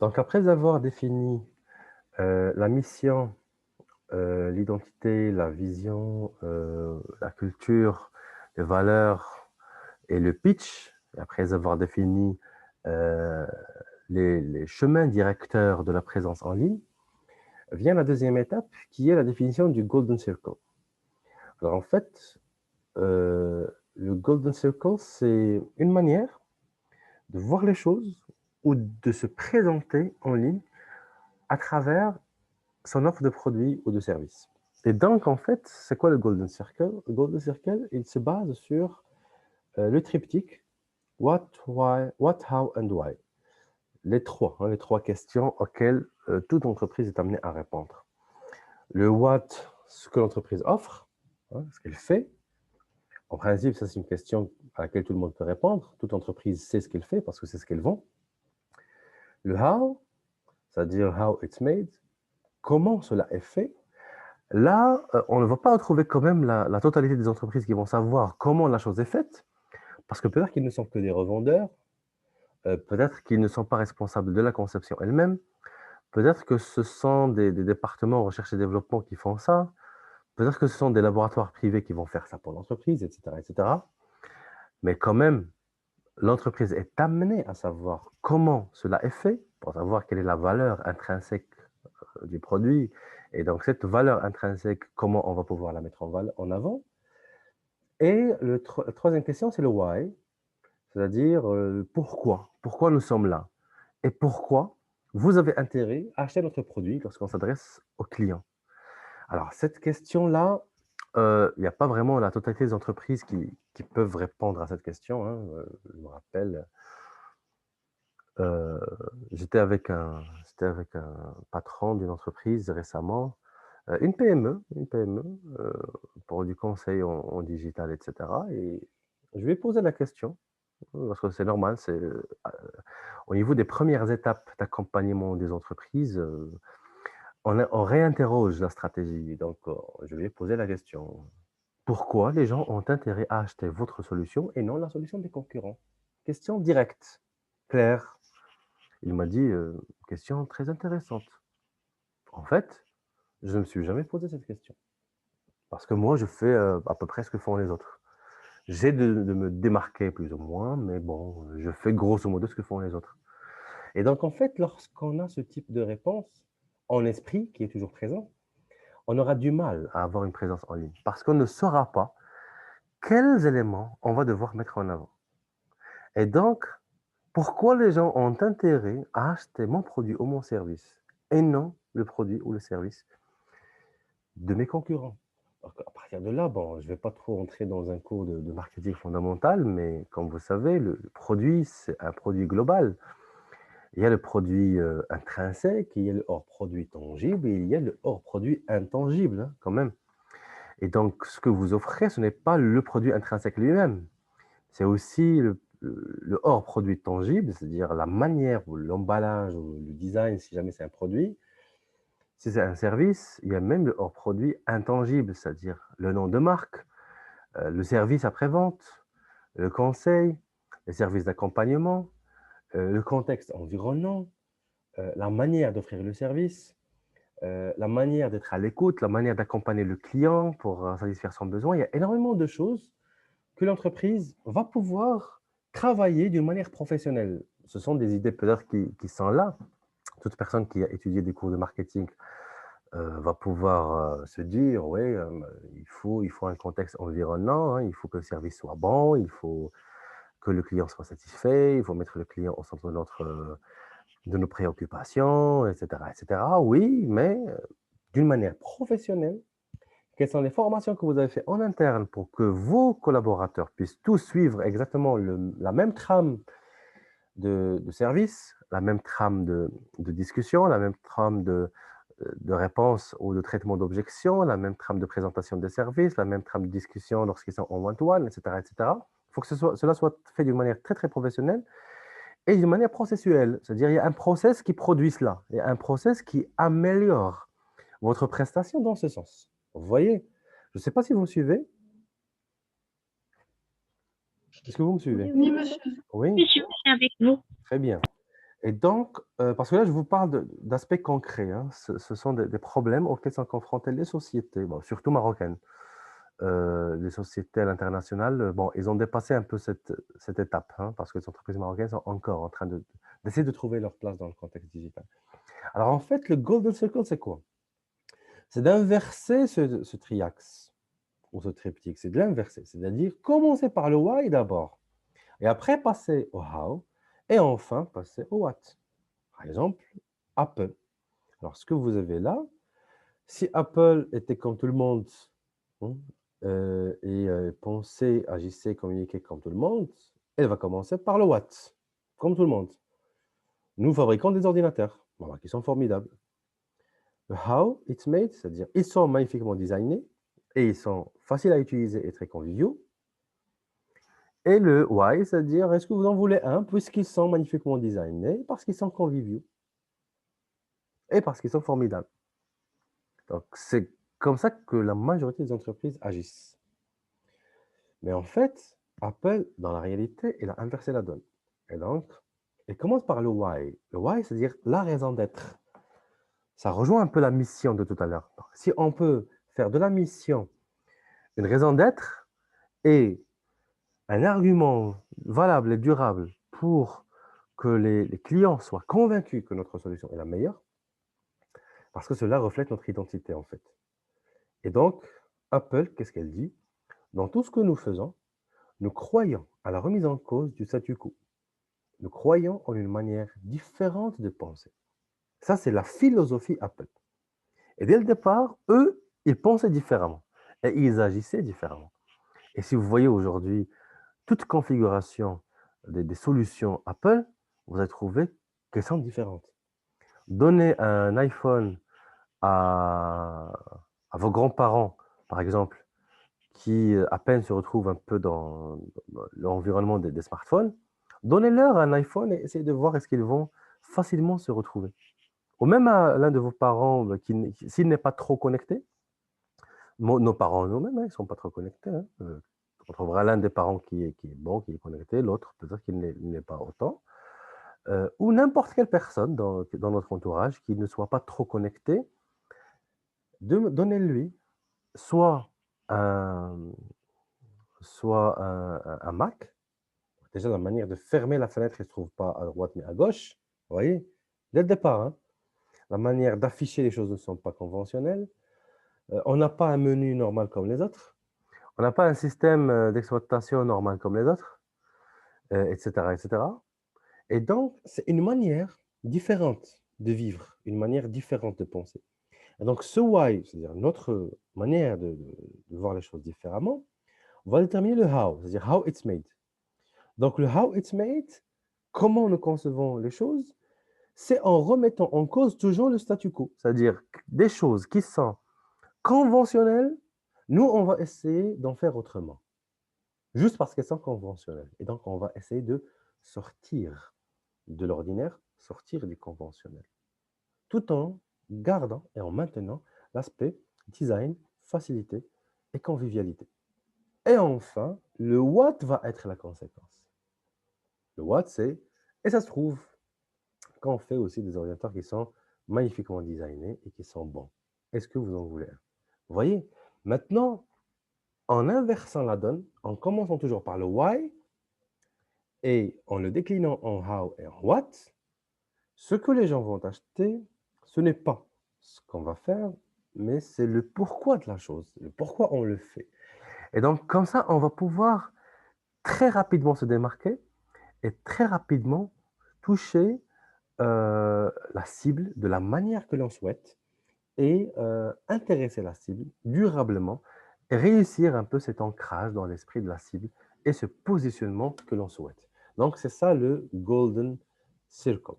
Donc, après avoir défini la mission, l'identité, la vision, la culture, les valeurs et le pitch, et après avoir défini euh, les chemins directeurs de la présence en ligne, vient la deuxième étape qui est la définition du Golden Circle. Alors en fait, le Golden Circle, c'est une manière de voir les choses ou de se présenter en ligne à travers son offre de produits ou de services. Et donc, en fait, c'est quoi le Golden Circle? Le Golden Circle, il se base sur le triptyque What, Why, What, How and Why. Les trois questions auxquelles toute entreprise est amenée à répondre. Le what, ce que l'entreprise offre, ce qu'elle fait. En principe, ça, c'est une question à laquelle tout le monde peut répondre. Toute entreprise sait ce qu'elle fait parce que c'est ce qu'elle vend. Le how, c'est-à-dire how it's made, comment cela est fait. Là, on ne va pas retrouver quand même la totalité des entreprises qui vont savoir comment la chose est faite, parce que peut-être qu'ils ne sont que des revendeurs, peut-être qu'ils ne sont pas responsables de la conception elle-même, peut-être que ce sont des départements recherche et développement qui font ça, peut-être que ce sont des laboratoires privés qui vont faire ça pour l'entreprise, etc., etc. Mais quand même, l'entreprise est amenée à savoir comment cela est fait, pour savoir quelle est la valeur intrinsèque du produit. Et donc, cette valeur intrinsèque, comment on va pouvoir la mettre en avant. Et la troisième question, c'est le why, c'est-à-dire pourquoi. Pourquoi nous sommes là. Et pourquoi vous avez intérêt à acheter notre produit lorsqu'on s'adresse aux clients. Alors, cette question-là, il n'y a pas vraiment la totalité des entreprises qui peuvent répondre à cette question, hein. Je me rappelle, j'étais avec un patron d'une entreprise récemment, une PME, pour du conseil en digital, etc. Et je lui ai posé la question, parce que c'est normal, c'est au niveau des premières étapes d'accompagnement des entreprises, on réinterroge la stratégie. Donc, je lui ai posé la question. Pourquoi les gens ont intérêt à acheter votre solution et non la solution des concurrents? Question directe, claire. Il m'a dit, question très intéressante. En fait, je ne me suis jamais posé cette question. Parce que moi, je fais à peu près ce que font les autres. J'ai de me démarquer plus ou moins, mais bon, je fais grosso modo ce que font les autres. Et donc, en fait, lorsqu'on a ce type de réponse en esprit, qui est toujours présent, on aura du mal à avoir une présence en ligne parce qu'on ne saura pas quels éléments on va devoir mettre en avant. Et donc, pourquoi les gens ont intérêt à acheter mon produit ou mon service et non le produit ou le service de mes concurrents? À partir de là, bon, je ne vais pas trop entrer dans un cours de marketing fondamental, mais comme vous savez, le produit, c'est un produit global. Il y a le produit intrinsèque, il y a le hors-produit tangible et il y a le hors-produit intangible, hein, quand même. Et donc, ce que vous offrez, ce n'est pas le produit intrinsèque lui-même. C'est aussi le hors-produit tangible, c'est-à-dire la manière ou l'emballage ou le design, si jamais c'est un produit. Si c'est un service, il y a même le hors-produit intangible, c'est-à-dire le nom de marque, le service après-vente, le conseil, les services d'accompagnement, le contexte environnant, la manière d'offrir le service, la manière d'être à l'écoute, la manière d'accompagner le client pour satisfaire son besoin. Il y a énormément de choses que l'entreprise va pouvoir travailler d'une manière professionnelle. Ce sont des idées peut-être qui sont là. Toute personne qui a étudié des cours de marketing va pouvoir se dire, oui, il faut un contexte environnant, hein, il faut que le service soit bon, il faut que le client soit satisfait, il faut mettre le client au centre de nos préoccupations, etc., etc. Oui, mais d'une manière professionnelle, quelles sont les formations que vous avez faites en interne pour que vos collaborateurs puissent tous suivre exactement la même trame de service, la même trame de discussion, la même trame de réponse ou de traitement d'objections, la même trame de présentation des services, la même trame de discussion lorsqu'ils sont en one-to-one, etc., etc. Il faut que cela soit fait d'une manière très, très professionnelle et d'une manière processuelle. C'est-à-dire, il y a un process qui produit cela. Il y a un process qui améliore votre prestation dans ce sens. Vous voyez? Je ne sais pas si vous me suivez. Est-ce que vous me suivez? Oui, monsieur. Oui, Oui, je suis avec vous. très bien. Et donc, parce que là, je vous parle d'aspects concrets, hein. Ce sont des problèmes auxquels sont confrontées les sociétés, bon, surtout marocaines. Les sociétés à l'international, bon, ils ont dépassé un peu cette étape, hein, parce que les entreprises marocaines sont encore en train d'essayer de trouver leur place dans le contexte digital. Alors en fait, le golden circle, c'est quoi? C'est d'inverser ce triaxe ou ce triptyque, c'est de l'inverser, c'est-à-dire commencer par le why d'abord, et après passer au how, et enfin passer au what. Par exemple, Apple. Alors, ce que vous avez là, si Apple était comme tout le monde, hein, et pensait, agissait, communiquait comme tout le monde, elle va commencer par le what, comme tout le monde. Nous fabriquons des ordinateurs, voilà, qui sont formidables. Le how it's made, c'est-à-dire ils sont magnifiquement designés et ils sont faciles à utiliser et très conviviaux. Et le why, c'est-à-dire est-ce que vous en voulez un puisqu'ils sont magnifiquement designés, parce qu'ils sont conviviaux et parce qu'ils sont formidables. Donc, c'est comme ça que la majorité des entreprises agissent. Mais en fait, Apple, dans la réalité, il a inversé la donne. Et donc, il commence par le why. Le why, c'est-à-dire la raison d'être. Ça rejoint un peu la mission de tout à l'heure. Si on peut faire de la mission une raison d'être et un argument valable et durable pour que les clients soient convaincus que notre solution est la meilleure, parce que cela reflète notre identité en fait. Et donc, Apple, qu'est-ce qu'elle dit? Dans tout ce que nous faisons, nous croyons à la remise en cause du statu quo. Nous croyons en une manière différente de penser. Ça, c'est la philosophie Apple. Et dès le départ, eux, ils pensaient différemment et ils agissaient différemment. Et si vous voyez aujourd'hui toute configuration des solutions Apple, vous allez trouver qu'elles sont différentes. Donnez un iPhone à, à vos grands-parents, par exemple, qui à peine se retrouvent un peu dans l'environnement des smartphones, donnez-leur un iPhone et essayez de voir est-ce qu'ils vont facilement se retrouver. Ou même à l'un de vos parents, s'il n'est pas trop connecté, nos parents nous-mêmes, hein, ils ne sont pas trop connectés. Hein. On trouvera l'un des parents qui est bon, qui est connecté, l'autre peut-être qu'il n'est pas autant. Ou n'importe quelle personne dans notre entourage qui ne soit pas trop connectée, donnez-lui soit un, un Mac. Déjà, la manière de fermer la fenêtre, il ne se trouve pas à droite mais à gauche. Vous voyez, dès le départ, hein. La manière d'afficher les choses ne sont pas conventionnelles. On n'a pas un menu normal comme les autres. On n'a pas un système d'exploitation normal comme les autres, etc., etc. Et donc, c'est une manière différente de vivre, une manière différente de penser. Et donc, ce why, c'est-à-dire notre manière de voir les choses différemment, va déterminer le how, c'est-à-dire how it's made. Donc, le how it's made, comment nous concevons les choses, c'est en remettant en cause toujours le statu quo, c'est-à-dire des choses qui sont conventionnelles, nous, on va essayer d'en faire autrement, juste parce qu'elles sont conventionnelles. Et donc, on va essayer de sortir de l'ordinaire, sortir du conventionnel, tout en gardant et en maintenant l'aspect design, facilité et convivialité. Et enfin, le what va être la conséquence. Le what, c'est, et ça se trouve, quand on fait aussi des ordinateurs qui sont magnifiquement designés et qui sont bons. Est-ce que vous en voulez un? Vous voyez, maintenant, en inversant la donne, en commençant toujours par le why et en le déclinant en how et en what, ce que les gens vont acheter, ce n'est pas ce qu'on va faire, mais c'est le pourquoi de la chose, le pourquoi on le fait. Et donc, comme ça, on va pouvoir très rapidement se démarquer et très rapidement toucher la cible de la manière que l'on souhaite et intéresser la cible durablement et réussir un peu cet ancrage dans l'esprit de la cible et ce positionnement que l'on souhaite. Donc, c'est ça le Golden Circle.